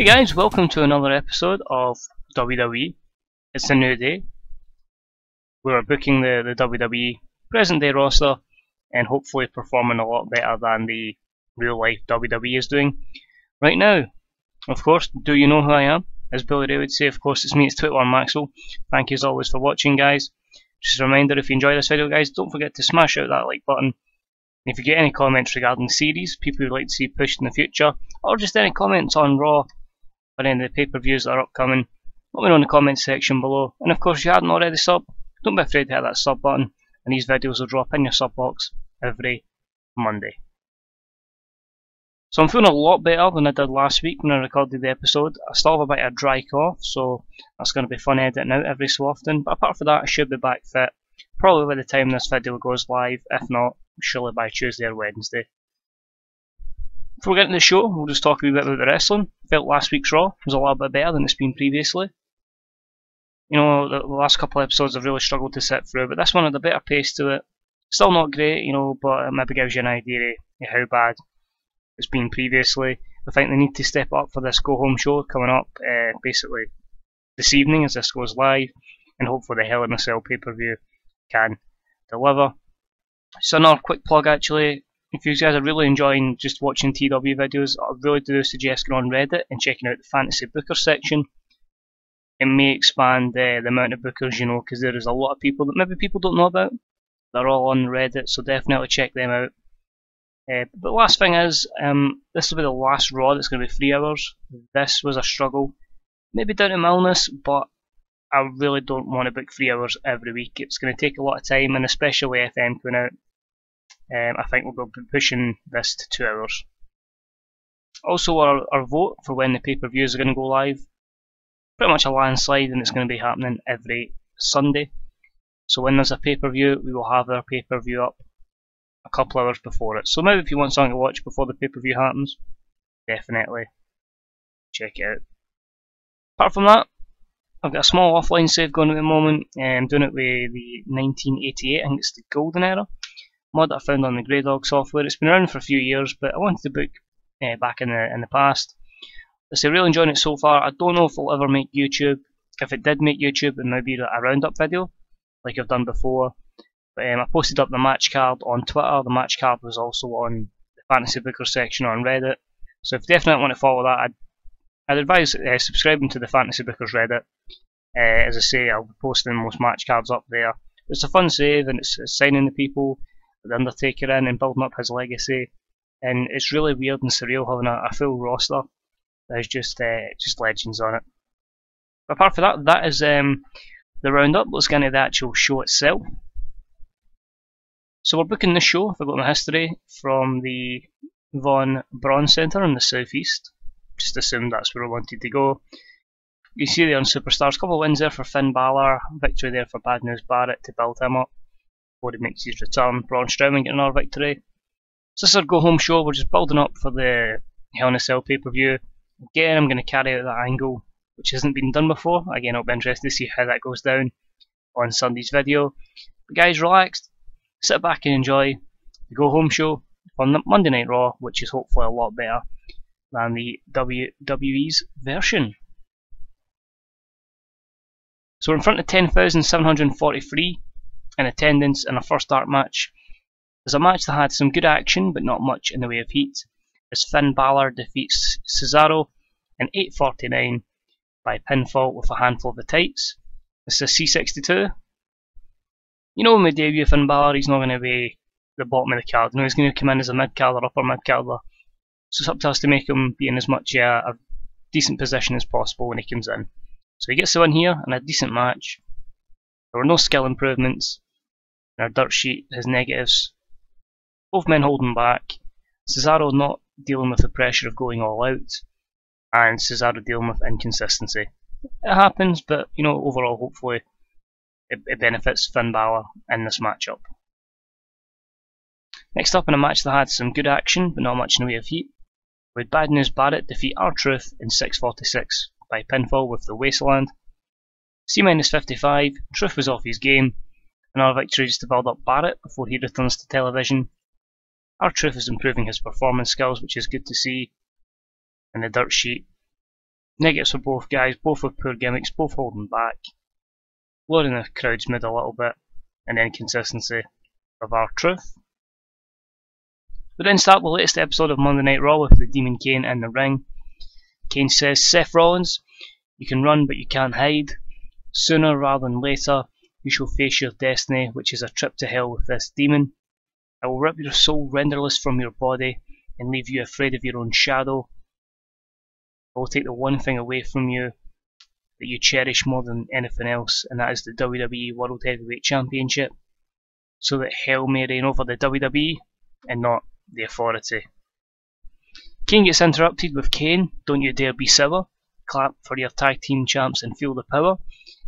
Hey guys, welcome to another episode of WWE. It's a new day. We're booking the WWE present day roster and hopefully performing a lot better than the real life WWE is doing right now. Of course, do you know who I am? As Billy Ray would say, of course it's me, it's TEW2013 Maxwell. Thank you as always for watching, guys. Just a reminder, if you enjoy this video, guys, don't forget to smash out that like button. If you get any comments regarding the series, people you'd like to see pushed in the future, or just any comments on Raw or any of the pay-per-views that are upcoming, let me know in the comments section below. And of course, if you hadn't already subbed, don't be afraid to hit that sub button, and these videos will drop in your sub box every Monday. So I'm feeling a lot better than I did last week when I recorded the episode. I still have a bit of a dry cough, so that's going to be fun editing out every so often. But apart from that, I should be back fit, probably by the time this video goes live, if not, surely by Tuesday or Wednesday. Before we get into the show, we'll just talk a wee bit about the wrestling. Felt last week's Raw was a little bit better than it's been previously. You know, the last couple of episodes I've really struggled to sit through, but this one had a better pace to it. Still not great, you know, but it maybe gives you an idea of how bad it's been previously. I think they need to step up for this go-home show coming up basically this evening as this goes live, and hopefully the Hell in a Cell pay-per-view can deliver. So another quick plug actually, if you guys are really enjoying just watching TW videos, I really do suggest going on Reddit and checking out the Fantasy Booker section. It may expand the amount of bookers you know, because there is a lot of people that maybe people don't know about. They're all on Reddit, so definitely check them out. But the last thing is, this will be the last Raw that's going to be 3 hours. This was a struggle, maybe down to my illness, but I really don't want to book 3 hours every week. It's going to take a lot of time, and especially FM coming out. I think we'll be pushing this to 2 hours. Also, our vote for when the pay-per-views are going to go live, pretty much a landslide, and it's going to be happening every Sunday. So when there's a pay-per-view, we will have our pay-per-view up a couple hours before it. So maybe if you want something to watch before the pay-per-view happens, definitely check it out. Apart from that, I've got a small offline save going at the moment. I'm doing it with the 1988, I think it's the Golden Era mod that I found on the Grey Dog software. It's been around for a few years, but I wanted to book back in the past. So really enjoying it so far. I don't know if it'll ever make YouTube. If it did make YouTube, it might be a roundup video, like I've done before. But I posted up the match card on Twitter. The match card was also on the Fantasy Booker section on Reddit. So if you definitely want to follow that, I'd advise subscribing to the Fantasy Bookers Reddit. As I say, I'll be posting most match cards up there. It's a fun save, and it's signing the people, the Undertaker in, and building up his legacy. And it's really weird and surreal having a full roster. There's just legends on it. But apart from that, that is the roundup. Let's get into the actual show itself. So we're booking this show, if I got my history, from the Von Braun Centre in the southeast. Just assumed that's where I wanted to go. You see there on Superstars, a couple of wins there for Finn Ballard, victory there for Bad News Barrett to build him up before he makes his return. Braun Strowman getting another victory. So this is our go home show. We're just building up for the Hell in a Cell pay-per-view. Again, I'm going to carry out that angle, which hasn't been done before. Again, I'll be interested to see how that goes down on Sunday's video. But guys, relaxed, sit back and enjoy the go home show on Monday Night Raw, which is hopefully a lot better than the WWE's version. So we're in front of 10,743 in attendance in our first dark match. There's a match that had some good action but not much in the way of heat, as Finn Ballard defeats Cesaro in 8:49 by pinfall with a handful of the tights. This is a C62. You know, when we debut Finn Ballard, he's not going to be the bottom of the card. You know, he's going to come in as a mid-card or upper mid-carder. So it's up to us to make him be in as much a decent position as possible when he comes in. So he gets the win here in a decent match. There were no skill improvements. And our dirt sheet has negatives. Both men holding back. Cesaro not dealing with the pressure of going all out, and Cesaro dealing with inconsistency. It happens, but you know, overall, hopefully, it benefits Finn Balor in this matchup. Next up in a match that had some good action, but not much in the way of heat, with Bad News Barrett defeat R-Truth in 6:46 by pinfall with the Wasteland. C-55, Truth was off his game. Another victory just to build up Barrett before he returns to television. R-Truth is improving his performance skills, which is good to see. And the dirt sheet Negatives for both guys, both with poor gimmicks, both holding back, lowering the crowd's mood a little bit, and then consistency of our truth. We then start the latest episode of Monday Night Raw with the Demon Kane in the ring. Kane says, "Seth Rollins, you can run but you can't hide. Sooner rather than later, you shall face your destiny, which is a trip to hell with this demon. I will rip your soul renderless from your body and leave you afraid of your own shadow. I will take the one thing away from you that you cherish more than anything else, and that is the WWE World Heavyweight Championship, so that hell may reign over the WWE and not the Authority." Kane gets interrupted with, "Kane, don't you dare be sour. Clap for your tag team champs and feel the power."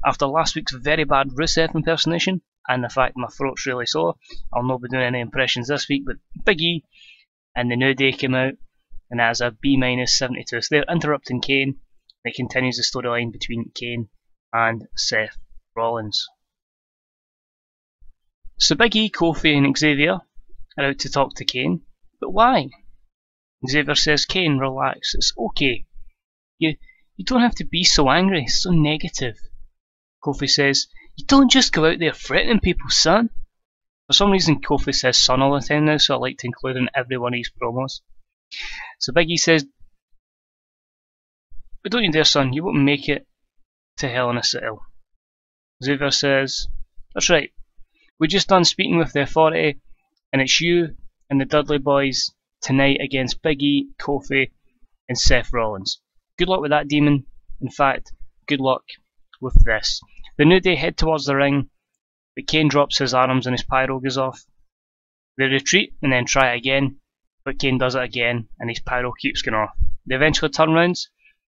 After last week's very bad Rusev impersonation, and the fact my throat's really sore, I'll not be doing any impressions this week, but Big E and the New Day came out, and that is a B-72. So they're interrupting Kane. It continues the storyline between Kane and Seth Rollins. So Big E, Kofi and Xavier are out to talk to Kane, but why? Xavier says, "Kane, relax, it's okay. You don't have to be so angry, so negative." Kofi says, "You don't just go out there threatening people, son." For some reason Kofi says son all the time now, so I like to include in every one of his promos. So Big E says, "But don't you dare, son, you won't make it to Hell in a Cell." Xavier says, "That's right, we're just done speaking with the Authority, and it's you and the Dudley boys tonight against Big E, Kofi and Seth Rollins. Good luck with that, demon. In fact, good luck with this." The New Day head towards the ring, but Kane drops his arms and his pyro goes off. They retreat and then try again, but Kane does it again and his pyro keeps going off. They eventually turn rounds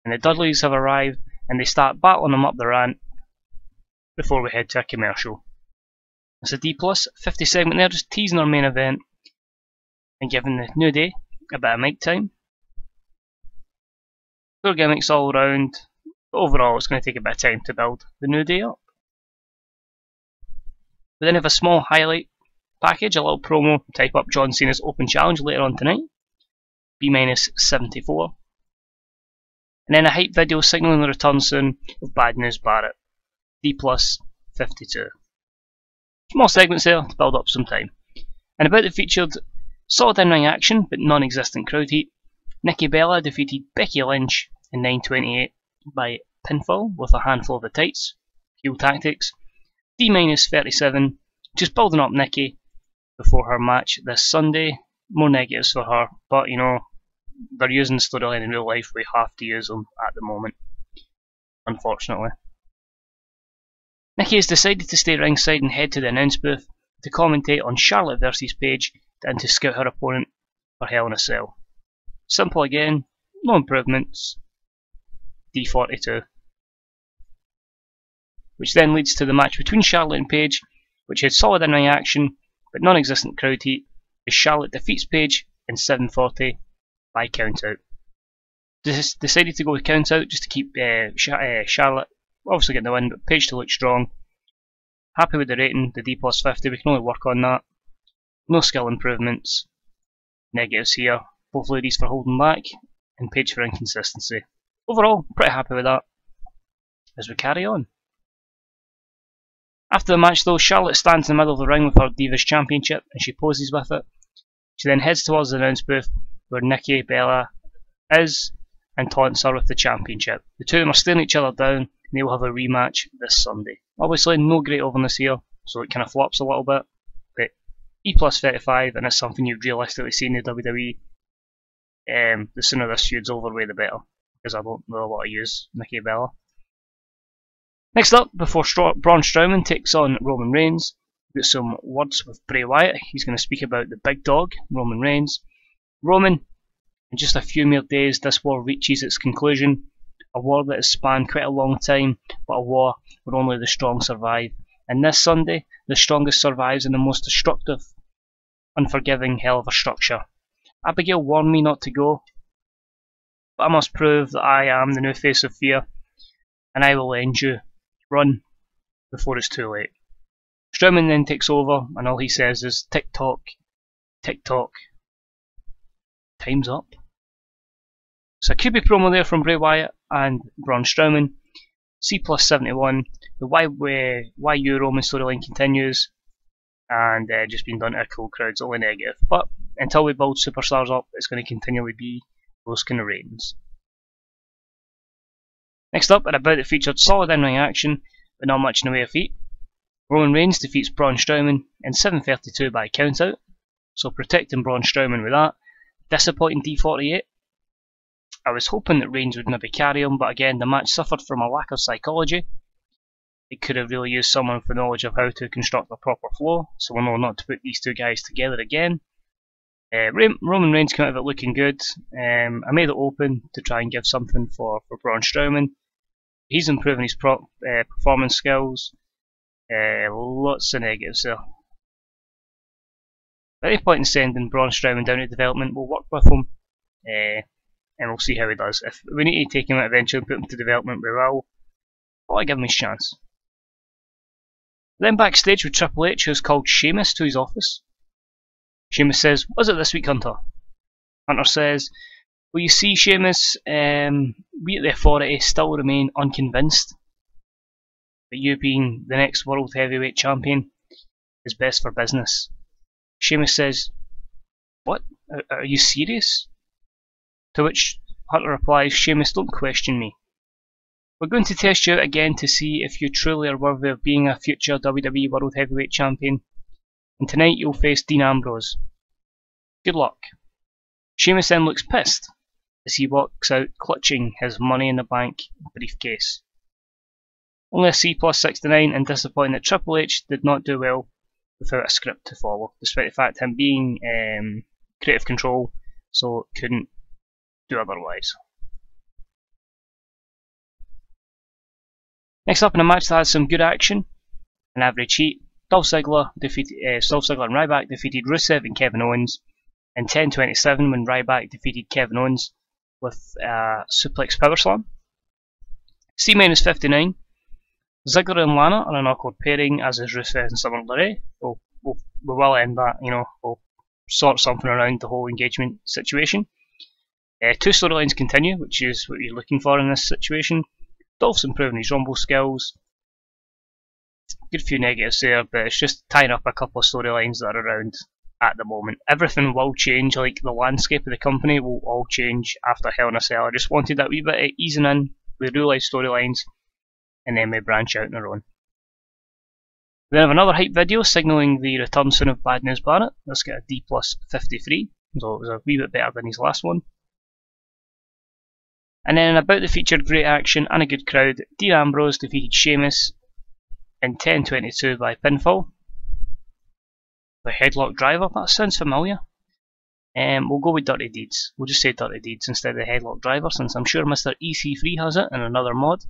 and the Dudleys have arrived and they start battling them up the ramp before we head to a commercial. It's a D+50 segment there, just teasing our main event and giving the New Day a bit of mic time. Poor gimmicks all around, but overall it's going to take a bit of time to build the New Day up. We then have a small highlight package, a little promo, type up John Cena's Open Challenge later on tonight, B-74. And then a hype video signalling the return soon of Bad News Barrett, D+52. Small segments there to build up some time. And about the featured solid in-ring action but non-existent crowd heat, Nikki Bella defeated Becky Lynch in 9:28 by pinfall with a handful of the tights, heel tactics, D-37, just building up Nikki before her match this Sunday. More negatives for her, but you know, they're using the storyline in real life, we have to use them at the moment, unfortunately. Nikki has decided to stay ringside and head to the announce booth to commentate on Charlotte vs Paige and to scout her opponent for Hell in a Cell. Simple again, no improvements, D42. Which then leads to the match between Charlotte and Paige, which had solid in-ring action but non-existent crowd heat, as Charlotte defeats Paige in 7:40 by countout. Decided to go with countout just to keep Charlotte obviously getting the win, but Paige to look strong. Happy with the rating, the D+50, we can only work on that. No skill improvements. Negatives here, both ladies for holding back, and Paige for inconsistency. Overall, pretty happy with that. As we carry on. After the match though, Charlotte stands in the middle of the ring with her Divas Championship and she poses with it. She then heads towards the announce booth where Nikki Bella is and taunts her with the championship. The two of them are staring each other down and they will have a rematch this Sunday. Obviously no great overness here, so it kind of flops a little bit, but E+35 and it's something you'd realistically see in the WWE. The sooner this feud's over way the better, because I don't really want to use Nikki Bella. Next up, before Braun Strowman takes on Roman Reigns, we've got some words with Bray Wyatt. He's going to speak about the big dog, Roman Reigns. Roman, in just a few mere days, this war reaches its conclusion. A war that has spanned quite a long time, but a war where only the strong survive. And this Sunday, the strongest survives in the most destructive, unforgiving hell of a structure. Abigail warned me not to go, but I must prove that I am the new face of fear, and I will end you. Run before it's too late. Strowman then takes over, and all he says is tick tock, time's up. So a creepy promo there from Bray Wyatt, and Braun Strowman. C plus 71, the YU Roman storyline continues, and just being done to a cool crowd's only negative. But until we build superstars up, it's going to continually be those kind of ratings. Next up, at a bout that featured solid in-ring action, but not much in the way of heat. Roman Reigns defeats Braun Strowman in 7:32 by countout, so protecting Braun Strowman with that. Disappointing D48. I was hoping that Reigns would maybe carry him, but again, the match suffered from a lack of psychology. It could have really used someone with knowledge of how to construct a proper flow, so we'll know not to put these two guys together again. Roman Reigns came out of it looking good. I made it open to try and give something for Braun Strowman. He's improving his performance skills. Lots of negatives there. At any point in sending Braun Strowman down to development, we'll work with him, and we'll see how he does. If we need to take him out eventually and put him to development, we will. I'll give him his chance. Then backstage with Triple H, who's called Sheamus to his office. Sheamus says, "Was it this week, Hunter?" Hunter says, "Well, you see, Sheamus, we at the Authority still remain unconvinced that you being the next World Heavyweight Champion is best for business." Sheamus says, "What? Are you serious?" To which Hunter replies, "Sheamus, don't question me. We're going to test you out again to see if you truly are worthy of being a future WWE World Heavyweight Champion. And tonight you'll face Dean Ambrose. Good luck." Sheamus then looks pissed as he walks out clutching his Money in the Bank briefcase. Only a C plus 69, and disappointing that Triple H did not do well without a script to follow, despite the fact him being creative control, so couldn't do otherwise. Next up in a match that had some good action, an average heat, Dolph Ziggler and Ryback defeated Rusev and Kevin Owens in 10:27 when Ryback defeated Kevin Owens with a suplex power slam. C minus 59. Ziggler and Lana are an awkward pairing, as is Rusev and Summer Rae. We will end that, we'll sort something around the whole engagement situation. Two storylines continue, which is what you're looking for in this situation. Dolph's improving his Rumble skills. Good few negatives there, but it's just tying up a couple of storylines that are around at the moment. Everything will change, like the landscape of the company will all change after Hell in a Cell. I just wanted that wee bit of easing in with real life storylines, and then we branch out on our own. We have another hype video signalling the return soon of Bad News Barrett. Let's get a D plus 53, so it was a wee bit better than his last one. And then about the featured great action and a good crowd, Dean Ambrose defeated Sheamus in 10:22 by pinfall. The headlock driver, that sounds familiar. We'll go with Dirty Deeds. We'll just say Dirty Deeds instead of the headlock driver, since I'm sure Mr. EC3 has it in another mod.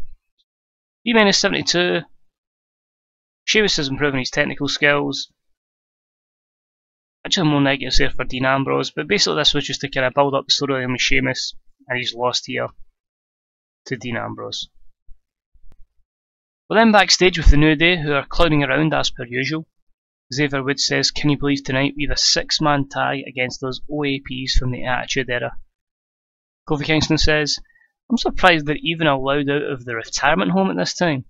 B minus 72. Sheamus is improving his technical skills. Actually more negatives there for Dean Ambrose, but basically this was just to kind of build up the storyline with Sheamus, and he's lost here to Dean Ambrose. We're then backstage with the New Day, who are clowning around as per usual. Xavier Woods says, "Can you believe tonight we have a 6-man tag against those OAPs from the Attitude Era?" Kofi Kingston says, "I'm surprised they're even allowed out of the retirement home at this time."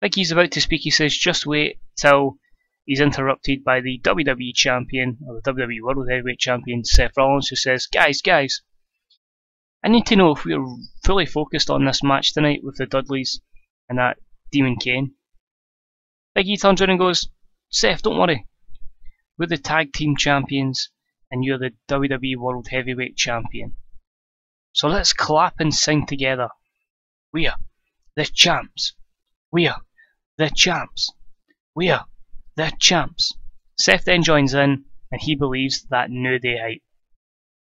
Like he's about to speak, he says, "Just wait till he's interrupted by the WWE Champion, or the WWE World Heavyweight Champion, Seth Rollins, who says, Guys, I need to know if we're fully focused on this match tonight with the Dudleys and that Demon Kane." Big E turns around and goes, "Seth, don't worry. We're the Tag Team Champions and you're the WWE World Heavyweight Champion. So let's clap and sing together. We're the champs. We're the champs. We're the champs." Seth then joins in and he believes that New Day hype.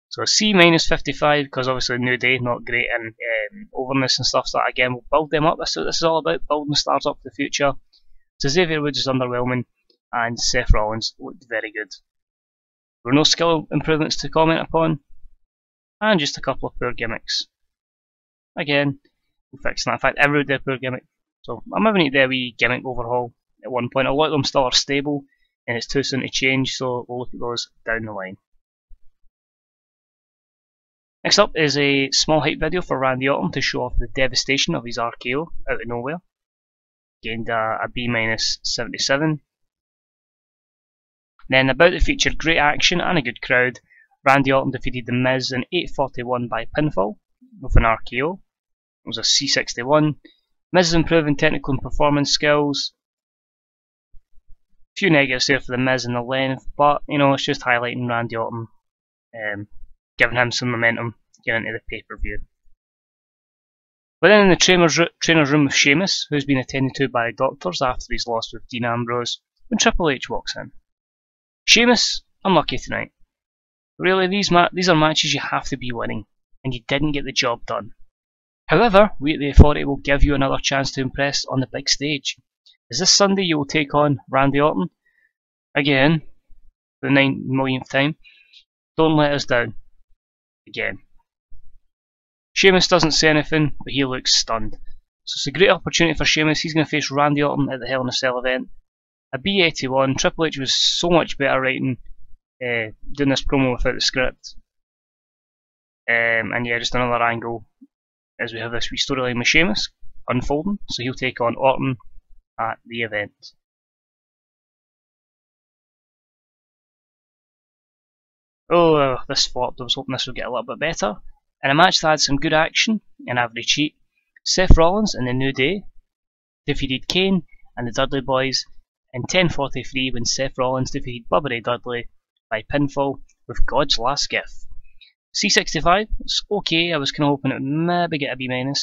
So C minus 55, because obviously New Day not great in overness and stuff, so that again we'll build them up. That's what this is all about, building stars up for the future. So Xavier Woods is underwhelming and Seth Rollins looked very good. There were no skill improvements to comment upon, and just a couple of poor gimmicks. Again, we'll fix that. In fact, everybody did a poor gimmick. So I'm having to do a wee gimmick overhaul at one point. A lot of them still are stable and it's too soon to change, so we'll look at those down the line. Next up is a small hype video for Randy Orton to show off the devastation of his RKO out of nowhere. Gained a B-77. Then about the featured great action and a good crowd, Randy Orton defeated The Miz in 8:41 by pinfall with an RKO. It was a C61. Miz is improving technical and performance skills. Few negatives there for The Miz and the length, but you know, it's just highlighting Randy Orton, giving him some momentum getting into the pay-per-view. But then in the trainer's room with Sheamus, who's been attended to by doctors after his loss with Dean Ambrose, when Triple H walks in. Sheamus, unlucky tonight. Really, these are matches you have to be winning, and you didn't get the job done. However, we at the Authority will give you another chance to impress on the big stage. As this Sunday you will take on Randy Orton, again, for the 9 millionth time. Don't let us down. Again. Sheamus doesn't say anything, but he looks stunned. So it's a great opportunity for Sheamus. He's going to face Randy Orton at the Hell in a Cell event. A B81. Triple H was so much better writing, doing this promo without the script. And yeah, just another angle as we have this wee storyline with Sheamus unfolding. So he'll take on Orton at the event. Oh, this flopped. I was hoping this would get a little bit better. In a match that had some good action and average heat, Seth Rollins and the New Day defeated Kane and the Dudley Boyz in 10:43 when Seth Rollins defeated Bubba Ray Dudley by pinfall with God's last gift. C65, it's okay. I was kind of hoping it would maybe get a B-,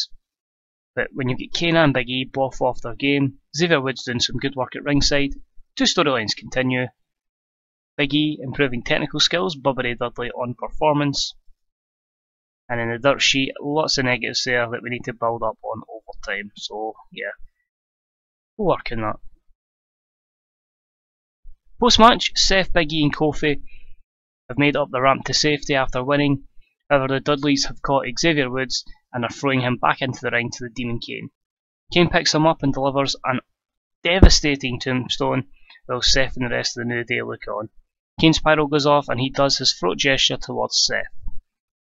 but when you get Kane and Big E both off their game, Xavier Woods doing some good work at ringside. Two storylines continue. Big E improving technical skills, Bubba Ray Dudley on performance. And in the dirt sheet, lots of negatives there that we need to build up on over time. So yeah, we'll work on that. Post-match, Seth, Big E and Kofi have made up the ramp to safety after winning. However, the Dudleys have caught Xavier Woods and are throwing him back into the ring to the Demon Kane. Kane picks him up and delivers an devastating tombstone, while Seth and the rest of the New Day look on. Kane's pyro goes off and he does his throat gesture towards Seth.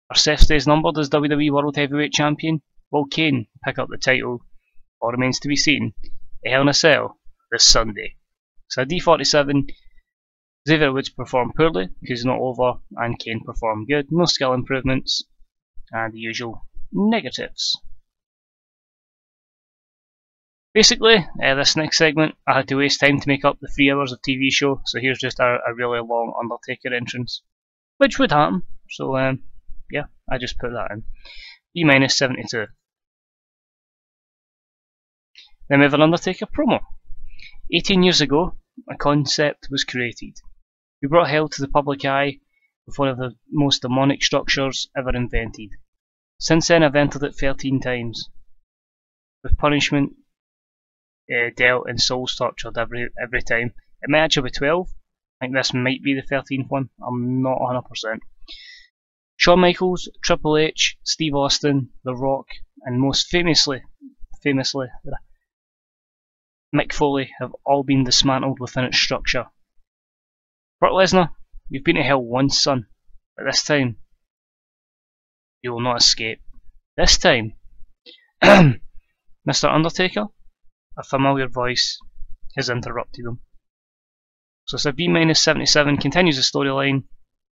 Are Seth's days numbered as WWE World Heavyweight Champion? Will Kane pick up the title? All remains to be seen. A Hell in a Cell this Sunday. So a D47, Xavier Woods performed poorly because he's not over, and Kane performed good. No skill improvements, and the usual negatives. Basically, this next segment, I had to waste time to make up the 3 hours of TV show, so here's just a really long Undertaker entrance, which would happen, so yeah, I just put that in. B-72. Then we have an Undertaker promo. 18 years ago, a concept was created. We brought hell to the public eye with one of the most demonic structures ever invented. Since then, I've entered it 13 times, with punishment dealt and souls tortured every time. It might actually be 12. I think this might be the 13th one. I'm not 100%. Shawn Michaels, Triple H, Steve Austin, The Rock, and most famously, Mick Foley have all been dismantled within its structure. Brock Lesnar, you've been to hell once, son, but this time you will not escape. This time, Mr. Undertaker, a familiar voice, has interrupted him. So it's a B-77, continues the storyline.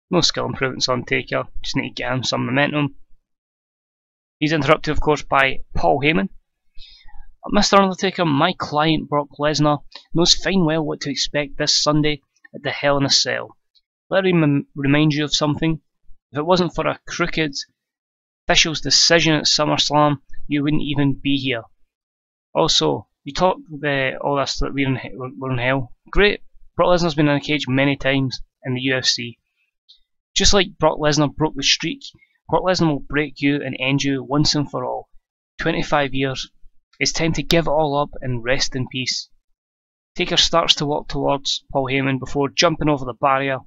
No skill improvements on Taker, just need to get him some momentum. He's interrupted, of course, by Paul Heyman. Mr. Undertaker, my client Brock Lesnar knows fine well what to expect this Sunday at the Hell in a Cell. Let me remind you of something. If it wasn't for a crooked official's decision at SummerSlam, you wouldn't even be here. Also, you talk all this that we're in hell. Great. Brock Lesnar's been in a cage many times in the UFC. Just like Brock Lesnar broke the streak, Brock Lesnar will break you and end you once and for all. 25 years. It's time to give it all up and rest in peace. Taker starts to walk towards Paul Heyman before jumping over the barrier.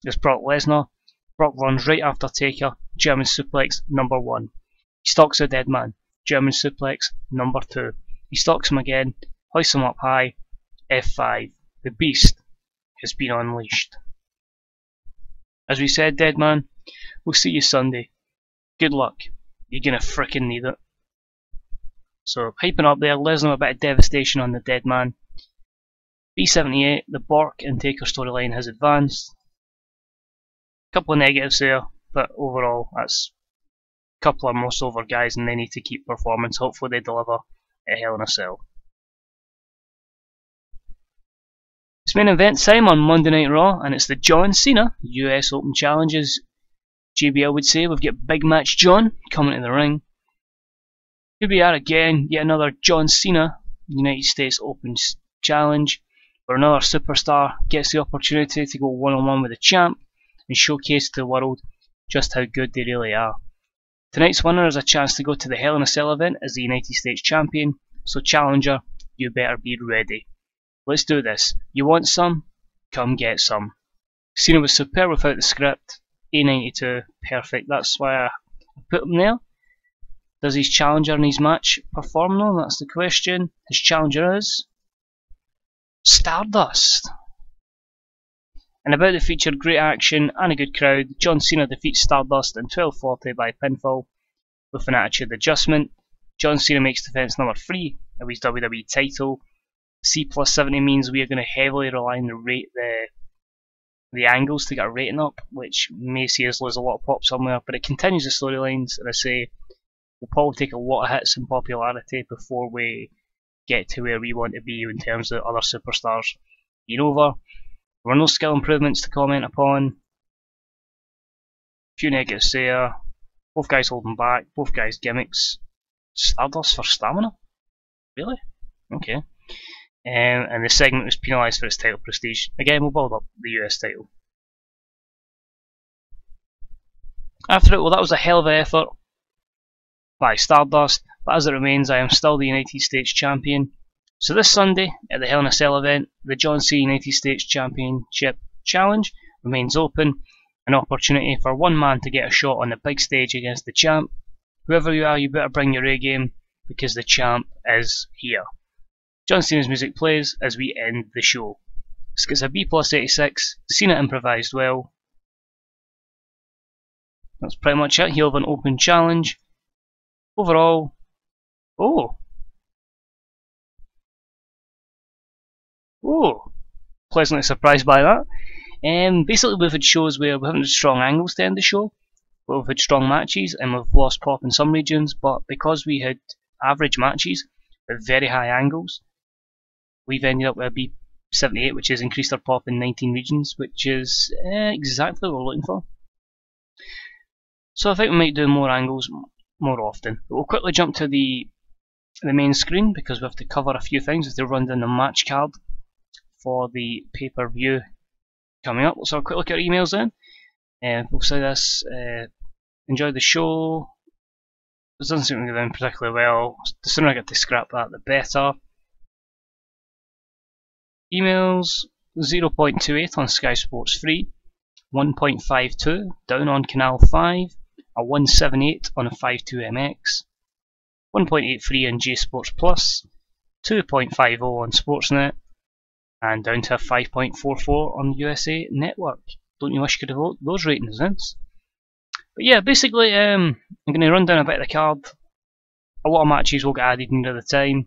There's Brock Lesnar. Brock runs right after Taker. German suplex number 1. He stalks a dead man. German suplex number 2. He stalks him again, hoists him up high. F5. The beast has been unleashed. As we said, dead man, we'll see you Sunday. good luck. You're gonna frickin' need it. So, hyping up there, Lesnar a bit of devastation on the dead man. B78, the Bork and Taker storyline has advanced. Couple of negatives there, but overall, that's a couple of most over guys and they need to keep performance. Hopefully they deliver at Hell in a Cell. It's main event time on Monday Night Raw, and it's the John Cena US Open Challenge, as JBL would say. We've got Big Match John coming to the ring. Here we are again, yet another John Cena United States Open Challenge, where another superstar gets the opportunity to go one-on-one with the champ and showcase to the world just how good they really are. Tonight's winner has a chance to go to the Hell in a Cell event as the United States Champion, so challenger, you better be ready. Let's do this. You want some? Come get some. Cena was superb without the script. A92, perfect. That's why I put him there. Does his challenger in his match perform though? That's the question. His challenger is Stardust. And about the feature, great action and a good crowd. John Cena defeats Stardust in 12:40 by pinfall with an attitude adjustment. John Cena makes defense number 3 of his WWE title. C+70 means we are going to heavily rely on the angles to get a rating up, which may see us lose a lot of pop somewhere, but it continues the storylines, and I say we'll probably take a lot of hits in popularity before we get to where we want to be in terms of other superstars being over. There were no skill improvements to comment upon. Few negatives there. Both guys holding back, both guys gimmicks. Stardust for stamina? Really? Okay. And the segment was penalised for its title prestige. Again, we'll build up the US title. After it, well, that was a hell of an effort by Stardust, but as it remains, I am still the United States Champion. So this Sunday, at the Hell in a Cell event, the John Cena United States Championship Challenge remains open, an opportunity for one man to get a shot on the big stage against the champ. Whoever you are, you better bring your A game, because the champ is here. John Cena's music plays as we end the show. This gets a B+86, Cena improvised well. That's pretty much it. He'll have an open challenge. Overall, pleasantly surprised by that. Basically we've had shows where we haven't had strong angles to end the show, but we've had strong matches and we've lost pop in some regions, but because we had average matches with very high angles, we've ended up with a B78, which has increased our pop in 19 regions, which is exactly what we're looking for. So I think we might do more angles more often. But we'll quickly jump to the main screen because we have to cover a few things. We have to run down the match card for the pay-per-view coming up. Let's have a quick look at our emails then. We'll say this, enjoy the show. This doesn't seem to go down particularly well. The sooner I get to scrap that, the better. Emails 0.28 on Sky Sports Free, 1.52 down on Canal 5, a 178 on a 52MX, 1.83 on J Sports Plus, 2.50 on Sportsnet, and down to a 5.44 on USA Network. Don't you wish you could have those ratings, Vince? But yeah, basically, I'm going to run down a bit of the card. A lot of matches will get added near the time.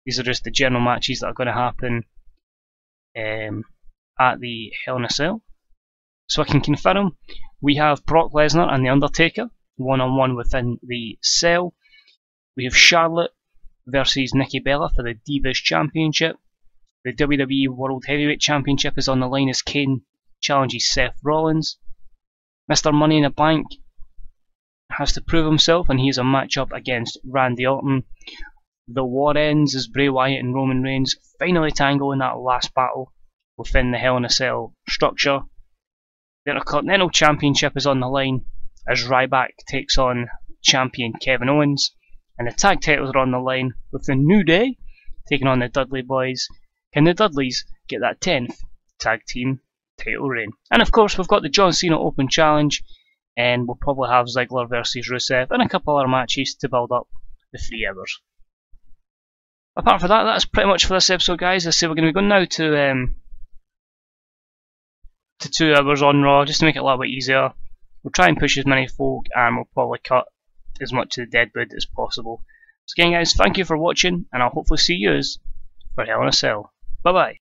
These are just the general matches that are going to happen at the Hell in a Cell. So I can confirm we have Brock Lesnar and The Undertaker one-on-one within the cell. We have Charlotte versus Nikki Bella for the Divas Championship. The WWE World Heavyweight Championship is on the line as Kane challenges Seth Rollins. Mr. Money in the Bank has to prove himself, and he has a matchup against Randy Orton. The war ends as Bray Wyatt and Roman Reigns finally tangle in that last battle within the Hell in a Cell structure. The Intercontinental Championship is on the line as Ryback takes on champion Kevin Owens, and the tag titles are on the line with the New Day taking on the Dudley Boyz. Can the Dudleys get that 10th tag team title reign? And of course we've got the John Cena Open Challenge, and we'll probably have Ziggler versus Rusev and a couple other matches to build up the 3 hours. Apart from that, that's pretty much for this episode, guys. I say we're going to be going now to 2 hours on Raw, just to make it a little bit easier. We'll try and push as many folk, and we'll probably cut as much of the deadwood as possible. So again guys, thank you for watching, and I'll hopefully see you for Hell in a Cell. Bye bye.